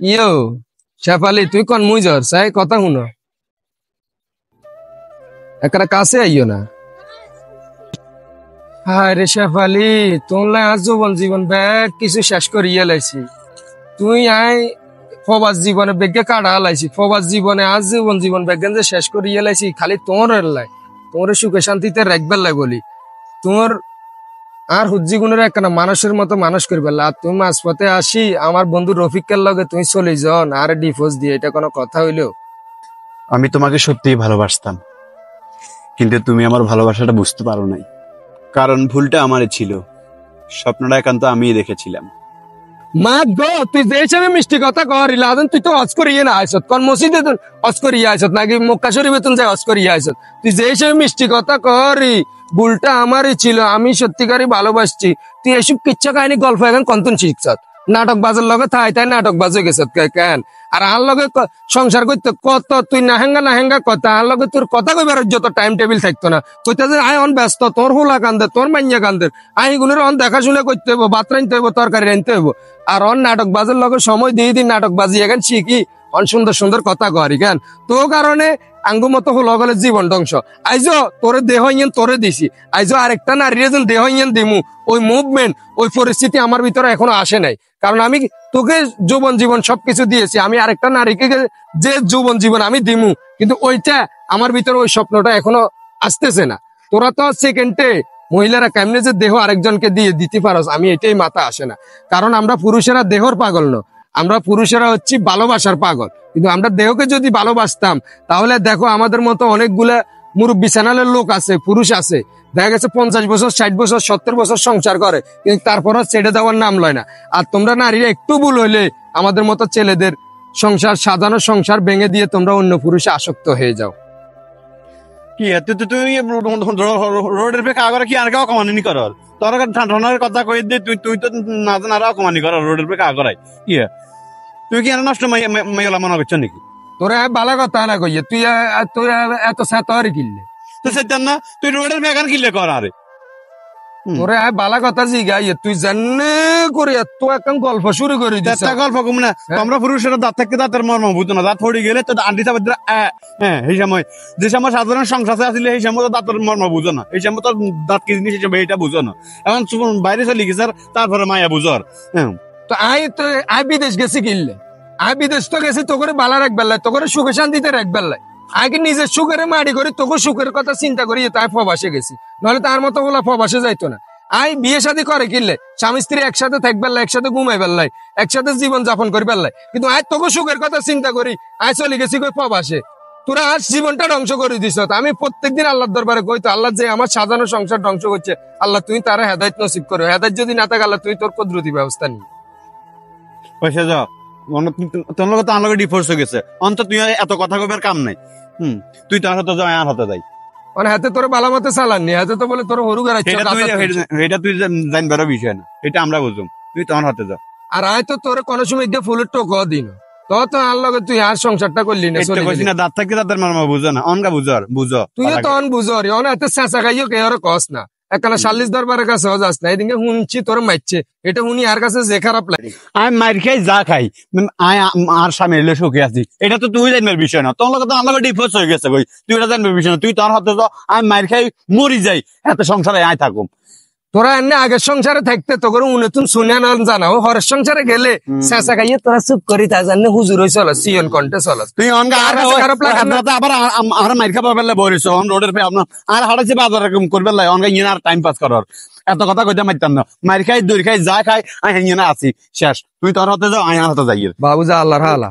ইয়ো শেফালি তুই কোন মুই জ্বর চাই কথা শুনো একটা কাছে আইও না হায় রে শেফালি তোর আজ জীবন ব্যাগ কিছু শেষ করিয়া লাইছি তুই আয় প্রবাস জীবনে বেগে কাটা লাইছি প্রবাস জীবনে আজ জীবন ব্যাগ যে শেষ করিয়া লাইছি খালি তোর লাই তোর সুখে শান্তিতে রাখবার লাই বলি তোর আর হুজ্জি গুণের একটা মানুষের মতো মানুষ করবে আর তুমি মাঝপথে আসি আমার বন্ধু রফিকের লগে তুমি চলে যাও আর ডিভোর্স দিয়ে এটা কোনো কথা হইলো আমি তোমাকে সত্যিই ভালোবাসতাম কিন্তু তুমি আমার ভালোবাসাটা বুঝতে পারো নাই কারণ ভুলটা আমারই ছিল স্বপ্নটা একান্ত আমিই দেখেছিলাম মা গো তুই যে হিসাবে মিষ্টি কথা করিলা তুই তো অজ করিয়ে না আইসত কোন মসজিদে অজ করিয়ে আইসত নাকি মক্কা শরীফে তুই যাই অজ করিয়ে আইসত তুই যে হিসাবে মিষ্টি কথা করি ভুলটা আমারই ছিল আমি সত্যিকারই ভালোবাসছি তুই এসব কিচ্ছা কাহিনী গল্প এখন কন্তন শিখছত নাটক বাজার লগে তাই নাটক বাজে গেছত কেন আর আর লগে সংসার করতে কত তুই নাহেঙ্গা কথা আর লগে তোর কথা কইবার যত টাইম টেবিল থাকতো না কইতে যে আয় অন ব্যস্ত তোর হোলা কান্দে তোর মাইয়া কান্দে আইগুলোর অন দেখাশোনা করতে হইব ভাত রানতে হইব তরকারি রানতে হইব আর অন নাটক বাজার লগে সময় দিয়ে দিন নাটক বাজি এখন শিখি অন সুন্দর সুন্দর কথা করি কেন তো কারণে আঙ্গু মতো হলো গেলে জীবন ধ্বংস আইজো তোরে দেহ ইয়েন তোরে দিছি আইজো আরেকটা নারীর যেন দেহ ইয়েন দিমু ওই মুভমেন্ট ওই পরিস্থিতি আমার ভিতরে এখনো আসে নাই কারণ আমি তোকে যৌবন জীবন সবকিছু দিয়েছি আমি আরেকটা নারীকে যে যৌবন জীবন আমি দিমু কিন্তু ওইটা আমার ভিতরে ওই স্বপ্নটা এখনো আসতেছে না তোরা তো সেকেন্ডে মহিলারা কেমনে যে দেহ আরেকজনকে দিয়ে দিতে পারস আমি এটাই মাথা আসে না কারণ আমরা পুরুষেরা দেহর পাগল না আমরা পুরুষেরা হচ্ছি ভালোবাসার পাগল কিন্তু আমরা দেহকে যদি ভালোবাসতাম তাহলে দেখো আমাদের মতো অনেকগুলা মুরব্বী চ্যানেলের লোক আছে পুরুষ আছে দেখা গেছে 50 বছর 60 বছর 70 বছর সংসার করে কিন্তু তারপরও ছেড়ে দেওয়ার নাম লয় না আর তোমরা নারীরা একটু ভুল হইলে আমাদের মতো ছেলেদের সংসার সাজানো সংসার ভেঙে দিয়ে তোমরা অন্য পুরুষে আসক্ত হয়ে যাও কি তুই রোডের পে কাগরে কি আর কেউ কমানি কর তোর ঠান্ডার কথা কই দে তুই তো না জানারা কমানি কর রোডের পে কাগরাই কি তুই কি আর নষ্ট মাইলা মনে করছ নাকি তোরা ভালো কথা না কইয়ে তুই তোরা এত সাতরি কিনলে তো সেটা না তুই রোডের পে এখন কিনলে কর আরে তোরা বালা কথা জিগাইয়ে তুই জানে করে এত এখন গল্প শুরু করে দিস গল্প কম না তোমরা পুরুষেরা দাঁত থেকে দাঁতের মর্ম বুঝতো না দাঁত পড়ে গেলে তো আন্টি সাহেব হ্যাঁ এই সময় যে সময় সাধারণ সংসার আসলে এই সময় দাঁতের মর্ম বুঝো না এই সময় তো দাঁত কি জিনিস এটা বুঝো না এখন বাইরে চলে গেছে তারপরে মায়া বুঝর হ্যাঁ তো আই বিদেশ গেছি কিনলে আই বিদেশ তো গেছি তো করে বালা রাখবার লাই তো করে সুখে শান্তিতে রাখবার লাই আগে নিজের সুখের মাড়ি করে তোকে সুখের কথা চিন্তা করি তাই প্রবাসে গেছি নাহলে তার মতো বলা প্রবাসে যাইতো না আই বিয়ে শাদী করে কিনলে স্বামী স্ত্রী একসাথে থাকবার লাই একসাথে ঘুমাইবার লাই একসাথে জীবন যাপন করবার লাই কিন্তু আজ তোকে সুখের কথা চিন্তা করি আই চলে গেছি কই প্রবাসে তোরা আজ জীবনটা ধ্বংস করে দিস আমি প্রত্যেকদিন আল্লাহর দরবারে কই তো আল্লাহ যে আমার সাজানো সংসার ধ্বংস করছে আল্লাহ তুই তারা হেদায়েত নসিব করো হেদায়েত যদি না থাকে আল্লাহ তুই তোর কুদরতি ব্যবস্থা নি পয়সা যাও তোর লোক তো আমার লোক ডিভোর্স হয়ে গেছে অন্ত তুই এত কথা কইবার কাম নাই তুই তার হাতে যাও আর হাতে যাই মানে হাতে তোর বালা মতে চালাননি হাতে তো বলে তোর হরু গাড়াচ্ছে এটা তুই জানবার বিষয় না এটা আমরা বুঝুম তুই তোমার হাতে যাও আর আয় তো তোর কোনো সময় দিয়ে ফুলের টোক দিন তো আর লগে তুই আর সংসারটা করলি না দাঁত থাকতে দাঁতের মারমা বুঝো না অনগা বুঝো তুই তো অন বুঝো অন এত চেঁচা খাইও কে আর কস না একখানা 40 দরবারের কাছে যাস না এদিকে শুনছি তোর মারছে এটা শুনি আর কাছে যে খারাপ লাগে আমি মার খাই যা খাই আর স্বামী এলে সুখে আছি এটা তো তুই জানবার বিষয় না তোর লোক তো আমার ডিভোর্স হয়ে গেছে তুই এটা জানবার বিষয় না তুই তোর হাতে যাও আমি মার খাই মরি যাই এত সংসারে আয় থাকুম তোরা এমনি আগের সংসারে থাকতে তো করে উনি শুনে না জানাও হরের সংসারে গেলে চেঁচা খাইয়ে তোরা চুপ করি তা জানে হুজুর হয়ে চল সিয়ন কন্টে চল তুই খারাপ লাগে আবার আমার মার খাবার বেলা বলেছ অন রোডের পে আপনার আর হারাইছে বাজার করবে অনগা ইয়ে আর টাইম পাস করার এত কথা কইতে মারতাম না মার খাই দূর খাই যা খাই আমি ইয়ে আছি শেষ তুই তোর হাতে যাও আমি হাতে যাই বাবু যা আল্লাহর হালা